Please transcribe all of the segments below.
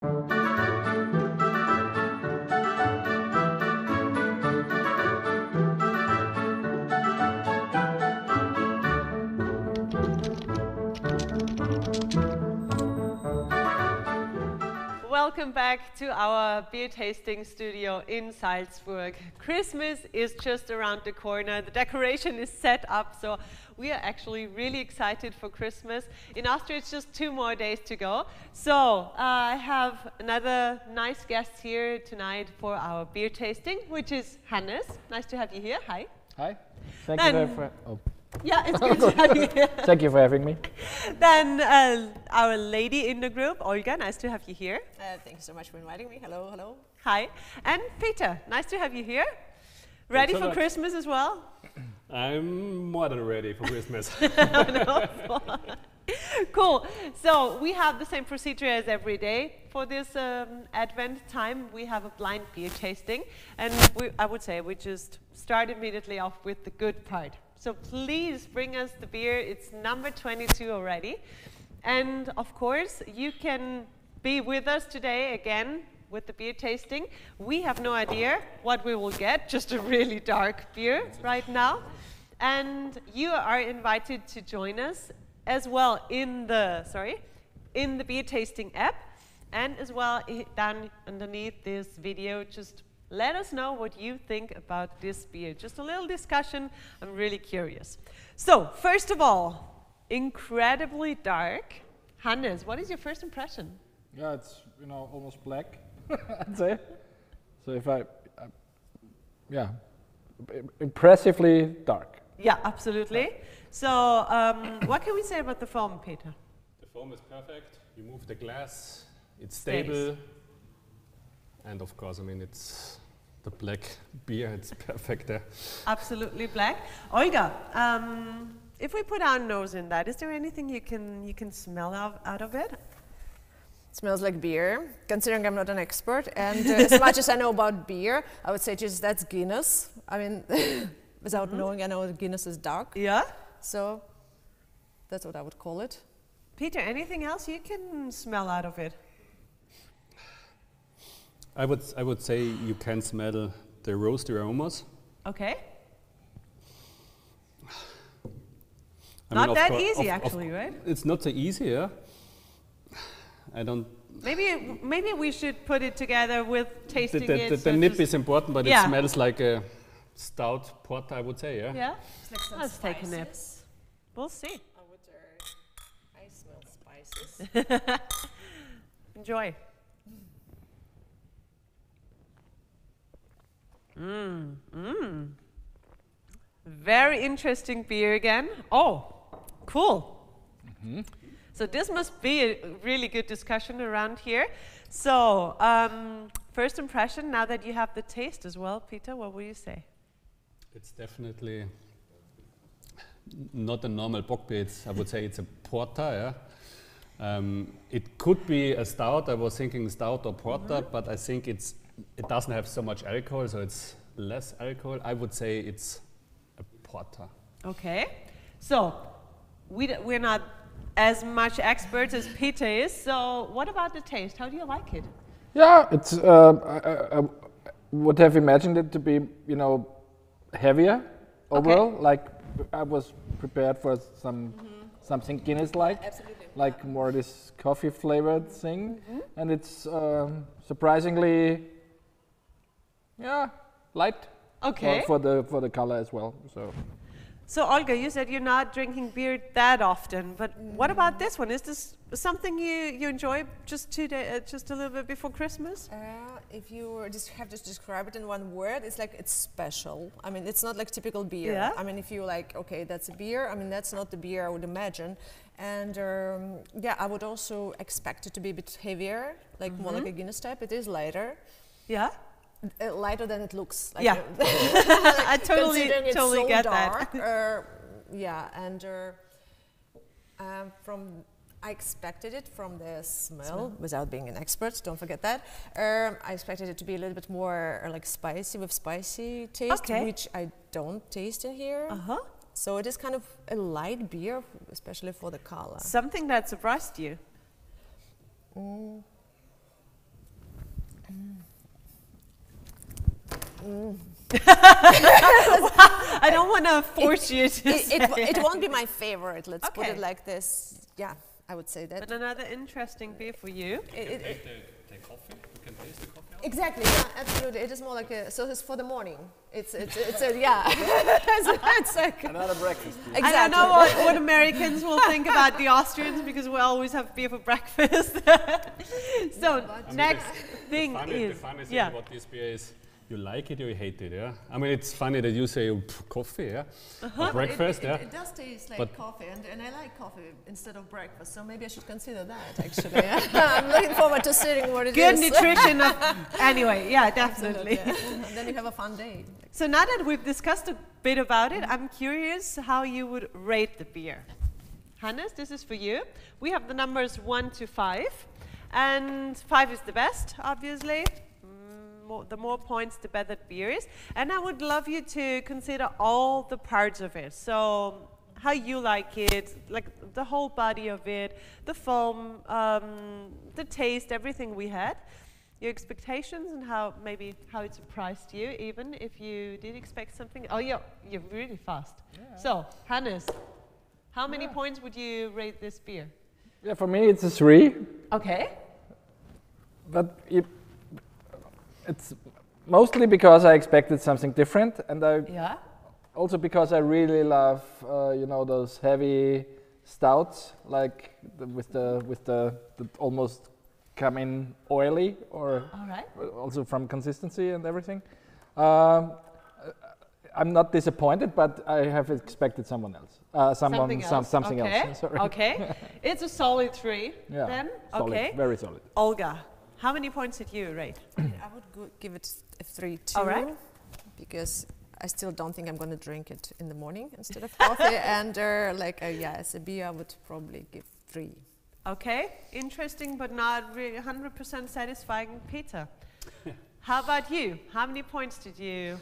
Welcome back to our beer tasting studio in Salzburg. Christmas is just around the corner. The decoration is set up, so we are actually really excited for Christmas. In Austria, it's just 2 more days to go. So I have another nice guest here tonight for our beer tasting, which is Hannes. Nice to have you here. Hi. Hi. Thank you very much. Oh. Yeah, it's good to have you here. Thank you for having me. Then our lady in the group, Olga, nice to have you here. Thank you so much for inviting me. Hello, hello. Hi. And Peter, nice to have you here. Ready for Christmas as well? I'm more than ready for Christmas. Cool. So we have the same procedure as every day. For this Advent time, we have a blind beer tasting. And I would say we just start immediately off with the good part. So please bring us the beer. It's number 22 already. And of course, you can be with us today again with the beer tasting. We have no idea what we will get, just a really dark beer right now. And you are invited to join us as well in the beer tasting app, and as well down underneath this video, just let us know what you think about this beer. Just a little discussion. I'm really curious. So, first of all, incredibly dark. Hannes, what is your first impression? Yeah, it's almost black, I'd say. So if yeah, impressively dark. Yeah, absolutely. So, what can we say about the foam, Peter? The foam is perfect. You move the glass. It's stable. And of course, I mean, it's the black beer, it's perfect there. Absolutely black. Olga, if we put our nose in that, is there anything you can smell out of it? It smells like beer, considering I'm not an expert. And as much as I know about beer, I would say just that's Guinness. I mean, without knowing, I know that Guinness is dark. Yeah. So that's what I would call it. Peter, anything else you can smell out of it? I would say you can smell the roasty aromas. Okay. Not that easy, actually, right? It's not so easy, yeah. I don't. Maybe we should put it together with tasting it. The nip is important, but it smells like a stout porter, I would say, yeah. Yeah. Like Let's take a nip. We'll see. I smell spices. Enjoy. Very interesting beer again. Oh, cool. So this must be a really good discussion around here. So, first impression, now that you have the taste as well, Peter, what would you say? It's definitely not a normal bock beer. I would say it's a porter, yeah. It could be a stout. I was thinking stout or porter, but I think it doesn't have so much alcohol, so it's less alcohol. I would say it's a porter. Okay, so we're not as much experts as Peter is. So what about the taste? How do you like it? Yeah, it's. I would have imagined it to be, heavier overall. Okay. Like I was prepared for something Guinness-like. Absolutely. Like more this coffee flavored thing, and it's surprisingly, light. Okay. For the color as well. So Olga, you said you're not drinking beer that often, but what about this one? Is this something you enjoy just a little bit before Christmas? If you just have to describe it in one word, it's like it's special. I mean, it's not like typical beer. Yeah. I mean, if you like, okay, that's a beer. I mean, that's not the beer I would imagine. And I would also expect it to be a bit heavier, like more like a Guinness type. It is lighter. Yeah. Lighter than it looks. Like yeah. like I totally so get dark, that. I expected it from the smell, without being an expert, don't forget that. I expected it to be a little bit more like spicy, with spicy taste, which I don't taste in here. So it is kind of a light beer, especially for the color. Something that surprised you? I don't want to force you to it won't be my favorite, let's put it like this. Yeah, I would say that. But another interesting beer for you. The coffee, you can taste the coffee. Exactly, yeah, absolutely. It is more like a, so it's for the morning. It's a, yeah. It's like Another breakfast. Exactly. I don't know what Americans will think about the Austrians because we always have beer for breakfast. So next thing The is, funny thing about this beer is you like it or you hate it, yeah? I mean, it's funny that you say coffee, yeah? Or breakfast, yeah? It does taste like coffee, and I like coffee instead of breakfast, so maybe I should consider that, actually. Yeah? I'm looking forward to seeing what it good is. nutrition. Anyway, yeah, definitely. And then you have a fun day. So now that we've discussed a bit about it, I'm curious how you would rate the beer. Hannes, this is for you. We have the numbers 1 to 5, and 5 is the best, obviously. The more points, the better beer is. And I would love you to consider all the parts of it. So how you like it, like the whole body of it, the foam, the taste, everything we had, your expectations, and how it surprised you, even if you did expect something. Oh, you're really fast. Yeah. So, Hannes, how many points would you rate this beer? Yeah, for me it's a 3. Okay. But it's mostly because I expected something different, and also because I really love, you know, those heavy stouts, like with the almost come in oily, or also from consistency and everything. I'm not disappointed, but I have expected someone else. Something else. Sorry. Okay. It's a solid 3. Yeah. Then. Solid, okay. Very solid. Olga, how many points did you rate? I would give it a 3 too. All right. Because I still don't think I'm going to drink it in the morning instead of coffee. And as a beer, I would probably give 3. Okay, interesting, but not really 100% satisfying, Peter. How about you? How many points did you?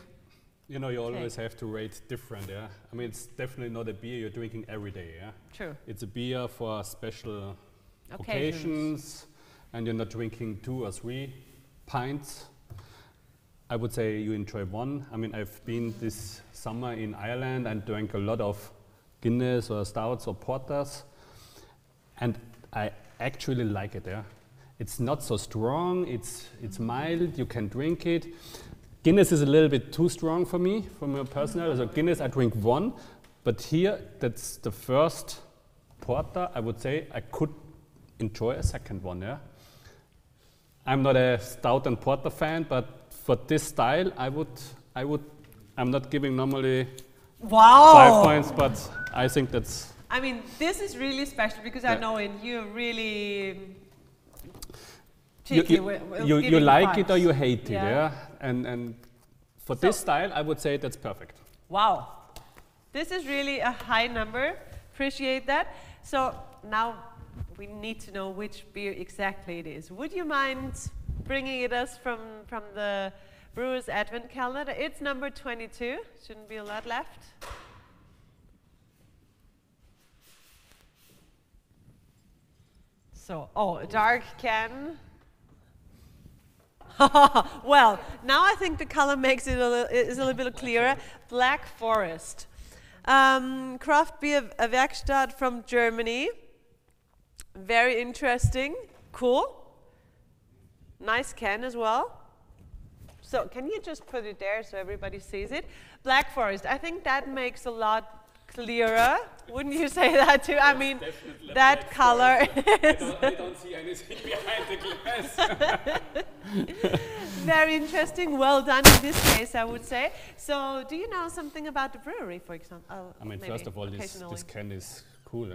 You know, you always have to rate different, yeah? I mean, it's definitely not a beer you're drinking every day, yeah? True. It's a beer for special occasions, and you're not drinking 2 or 3 pints. I would say you enjoy 1. I mean, I've been this summer in Ireland and drank a lot of Guinness or stouts or porters, and I actually like it, yeah? It's not so strong, it's mild, you can drink it. Guinness is a little bit too strong for me, from my personal. So Guinness, I drink 1, but here, that's the first porter. I would say I could enjoy a second one. Yeah, I'm not a stout and porter fan, but for this style, I'm not giving normally 5 points, but I think that's. I mean, this is really special because I know you're really. You like it or you hate it, yeah? And for this style, I would say that's perfect. Wow. This is really a high number. Appreciate that. So now we need to know which beer exactly it is. Would you mind bringing it us from the Brewer's Advent calendar? It's number 22. Shouldn't be a lot left. So, a dark can. Well, now I think the color makes it is a little bit clearer. Black Forest. Kraftbierwerkstatt from Germany. Very interesting. Cool. Nice can as well. So can you just put it there so everybody sees it? Black Forest. I think that makes a lot clearer. Wouldn't you say that too? I mean, that color. I don't see anything behind the glass. Very interesting. Well done in this case, I would say. So, do you know something about the brewery, for example? I mean, first of all, this can is cool.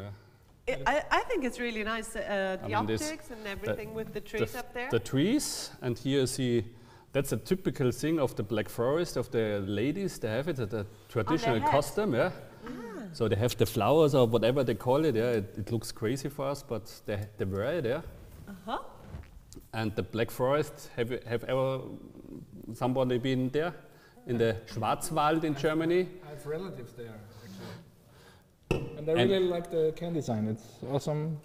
I think it's really nice. The optics and everything with the trees up there. The trees, and here you see. That's a typical thing of the Black Forest, of the ladies. They have it at a traditional costume, yeah. So they have the flowers or whatever they call it, yeah. It looks crazy for us, but they wear it, yeah. And the Black Forest, have ever somebody been there? In the Schwarzwald in Germany? I have relatives there, actually. And I really like the can design. It's awesome.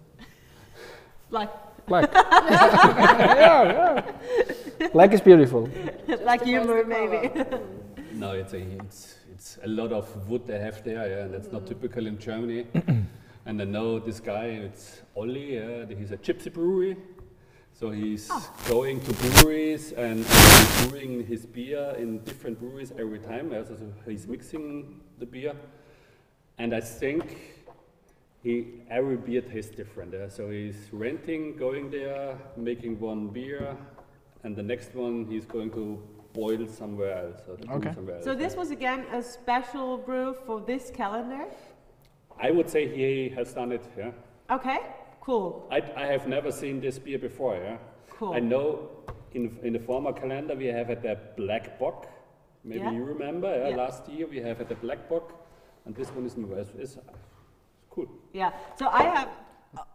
Black. Yeah. Black is beautiful. Like humor, maybe. No, it's a lot of wood they have there, yeah, and that's not typical in Germany. And I know this guy, it's Olli, yeah, he's a gypsy brewery. So he's going to breweries and brewing his beer in different breweries every time. Yeah, so he's mixing the beer. And I think every beer tastes different. Yeah? So he's renting, going there, making one beer, and the next one he's going to boil somewhere else. So this was again a special brew for this calendar? I would say he has done it, yeah. Okay, cool. I have never seen this beer before, yeah. Cool. I know in the former calendar we have had the black bock. Maybe you remember, yeah? Last year we have had the black bock, and this one is new. It's cool. Yeah, so I have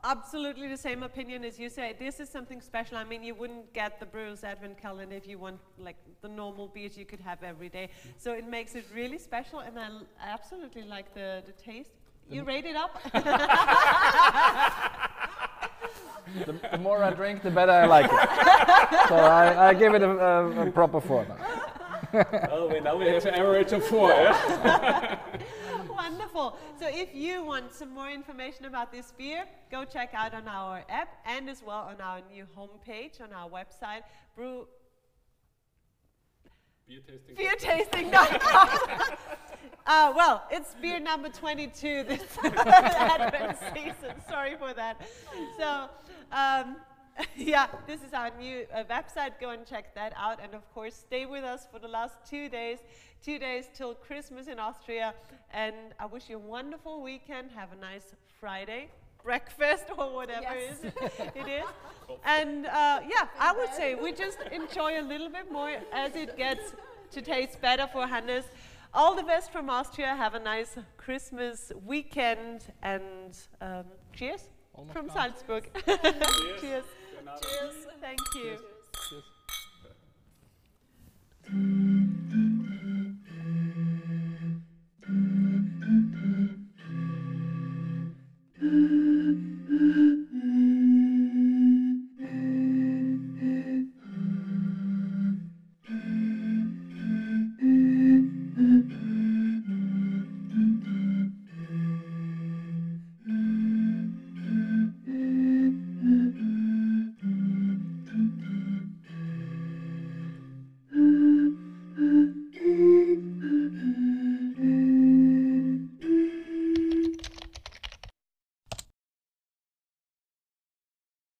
absolutely the same opinion as you say. This is something special. I mean, you wouldn't get the Brewers Advent Calendar if you want like the normal beers you could have every day. So it makes it really special, and I absolutely like the taste. You rate it up? The more I drink, the better I like it. So I give it a proper 4 now. Well, now we have an average of 4, yeah? Wonderful. So if you want some more information about this beer, go check out on our app and as well on our new homepage on our website, BeerTasting.com. Well, it's beer number 22 this Advent season. Sorry for that. So, yeah, this is our new website. Go and check that out. And of course, stay with us for the last 2 days till Christmas in Austria. And I wish you a wonderful weekend. Have a nice Friday breakfast or whatever it is. And yeah, I would say we just enjoy a little bit more as it gets to taste better for Hannes. All the best from Austria. Have a nice Christmas weekend and cheers from Salzburg. Cheers. Cheers. Thank you. Cheers.